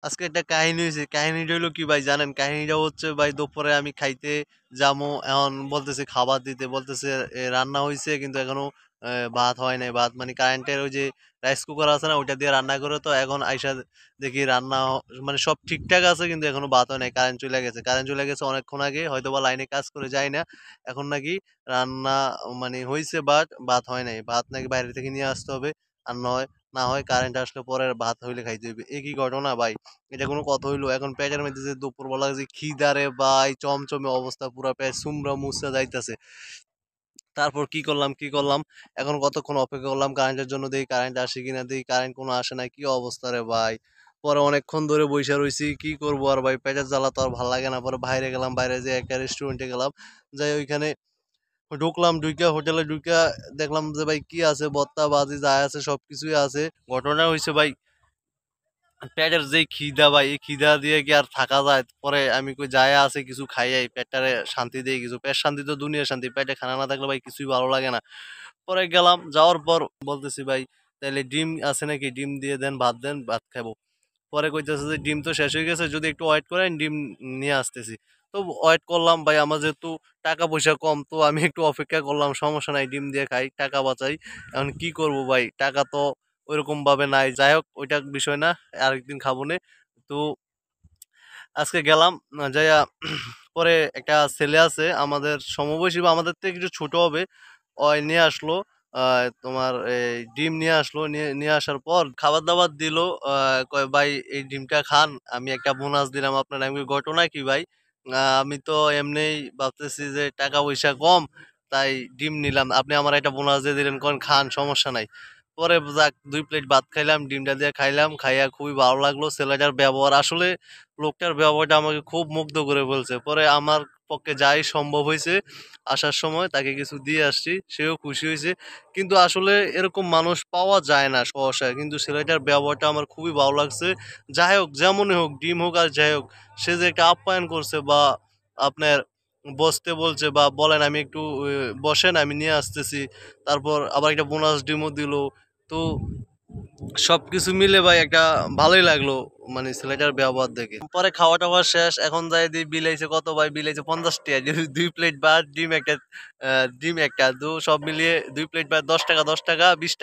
আজকে একটা কাহিনী হয়েছে। কাহিনীটা হইলো কি ভাই জানেন? কাহিনীটা হচ্ছে ভাই দুপুরে আমি খাইতে যামু। এখন বলতেছে খাবার দিতে। বলতেছে রান্না হইছে কিন্তু এখনো ভাত হয় নাই। ভাত মানে কারেন্টের ওই যে রাইস কুকার আছে না? ওইটা দিয়ে রান্না করে তো এখন আইসা দেখি মানে সব ঠিকঠাক আছে কিন্তু এখনো ভাত হয় নাই। কারেন্ট চইলা গেছে। কারেন্ট চইলা গেছে অনেকক্ষণ আগে। হয়তোবা লাইনে কাজ করে যায় না। এখন নাকি রান্না মানে হইছে বাট ভাত হয় নাই। ভাত নাকি বাইরে থেকে নিয়ে আসতে হবে। আর না হয় কারেন্ট আসলে পরে ভাত হইলে খাইতে হইবে। এ কি ঘটনা ভাই? এটা কোনো কথা হইলো? এখন পেটের মধ্যে যে দুপুরবেলা যে খিদা রে ভাই চমচমে অবস্থা পুরা পেট সুমড়া মুছড়া যাইতাছে। তারপর কি করলাম? এখন কতক্ষণ অপেক্ষা করলাম কারেন্টের জন্য দেখি কারেন্ট আসে কিনা দেখি কারেন্ট কোনো আসে নাই। কি অবস্থা রে ভাই! পরে অনেকক্ষণ ধরে বইসা রইছি। কি করবো আর ভাই পেটের জ্বালা তো আর ভাল লাগে না। পরে বাইরে গেলাম। বাইরে যেয়ে একটা রেস্টুরেন্টে গেলাম। যাই ওইখানে ঢুকলাম। ঢুইকা হোটেলে ঢুইকা দেখলাম যে ভাই কি আছে ভর্তা, ভাজি যা আছে সবকিছুই আছে। ঘটনা হইছে ভাই পেটের যেই খিদা ভাই এই খিদা দিয়ে কি আর থাকা যায়? পরে আমি কই যাইয়া আছে কিছু খাই আই পেটটারে শান্তি দেই কিছু। পেট শান্তি তো দুনিয়ার শান্তি। পেটে খানা না থাকলে ভাই কিছুই ভালো লাগে না। পরে গেলাম, যাওয়ার পর বলতেছি ভাই তাইলে ডিম আছে নাকি? ডিম দিয়ে দেন, ভাত খাবো। পরে কইতেছে যে ডিম তো শেষ হয়ে গেছে যদি একটু ওয়েট করেন ডিম নিয়ে আসতেছি। তো ওয়েট করলাম ভাই আমার যেহেতু টাকা পয়সা কম তো আমি একটু অপেক্ষা করলাম সমস্যা নাই ডিম দিয়ে খাই টাকা বাঁচাই। এখন কি করব ভাই টাকা তো ওইরকম ভাবে নাই। যাই হোক ওইটা বিষয় না, আরেকদিন খাবো নে। তো আজকে গেলাম যাইয়া পরে একটা ছেলে আছে আমাদের সমবয়সী বা আমাদের থেকে কিছু ছোট হবে। ওই নিয়ে আসলো তোমার এই ডিম নিয়ে আসলো। নিয়ে আসার পর খাবার-দাবার দিলো। কয়, "ভাই এই ডিমটা খান। আমি একটা বোনাস দিলাম আপনারে।" আমি কই, "ঘটনা কি ভাই? আমি তো এমনিই ভাবতেছি যে টাকা-পয়সা কম, তাই ডিম নিলাম। আপনি আমারে একটা বোনাস দিয়ে দিলেন, কন খান সমস্যা নাই।" পরে যাক ২ প্লেট ভাত খাইলাম, ডিমটা দিয়ে খাইলাম। খাইয়া খুবই ভালো লাগলো। ছেলেটার ব্যবহার আসলে লোকটার ব্যবহারটা আমাকে খুব মুগ্ধ করে ফেলছে। পরে আমার পক্ষে যাই সম্ভব হইছে, আসার সময় তাকে কিছু দিয়ে আসছি। সেও খুশি হইছে। কিন্তু আসলে এরকম মানুষ পাওয়া যায় না সহসা। কিন্তু ছেলেটার ব্যবহারটা আমার খুবই ভালো লাগছে। যাই হোক, যেমনই হোক, ডিম হোক আর যাই হোক, সে যে একটা আপ্যায়ন করছে বা আপনার বসতে বলছে বা বলেন আমি একটু বসেন আমি নিয়ে আসতেছি। তারপর আবার একটা বোনাস ডিমও দিলো। তো সবকিছু মিলে ভাই একটা ভালোই লাগলো মানে ছেলেটার ব্যবহার দেখে। পরে খাওয়া-টাওয়া শেষ। এখন যাই দেখি বিল আইছে কত ভাই? বিল আইছে ৳৫০ যে ২ প্লেট ভাত, ডিম একটা সব মিলিয়ে ২ প্লেট ভাত ৳১০, ৳১০, ৳২০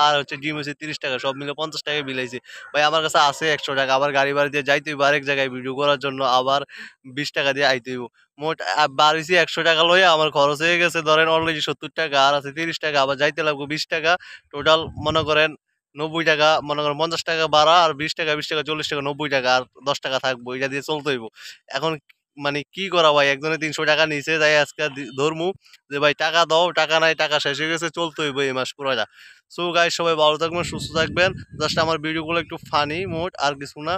আর হচ্ছে ডিম হইছে ৳৩০ সব মিলে ৳৫০ বিল আইছে। ভাই আমার কাছে আছে ৳১০০ আবার গাড়ি ভাড়া দিয়ে যাইতে হইব আরেক জায়গায় ভিডিও করার জন্য আবার ৳২০ দিয়ে আইতে হইব। মোট বার হইছি ৳১০০ লইয়া আমার খরচ হয়ে গেছে ধরেন অলরেডি ৳৭০ আর আছে ৳৩০ আবার যাইতে লাগবো ৳২০। টোটাল মনে করেন ৳৯০ মনে করেন ৳৫০ ভাড়া আর ৳২০, ৳২০, ৳৪০, ৳৯০ আর ৳১০ থাকবো। এটা দিয়ে চলতে হইব। এখন মানে কি করা ভাই? একজনে ৳৩০০ নিছে তাই আজকে ধরমু যে ভাই টাকা দাও, টাকা নাই, টাকা শেষ হয়ে গেছে চলতে হইব এই মাস পুরাটা। সো গাইস সবাই ভালো থাকবেন, সুস্থ থাকবেন। জাস্ট আমার ভিডিওগুলো একটু ফানি মোড আর কিছু না।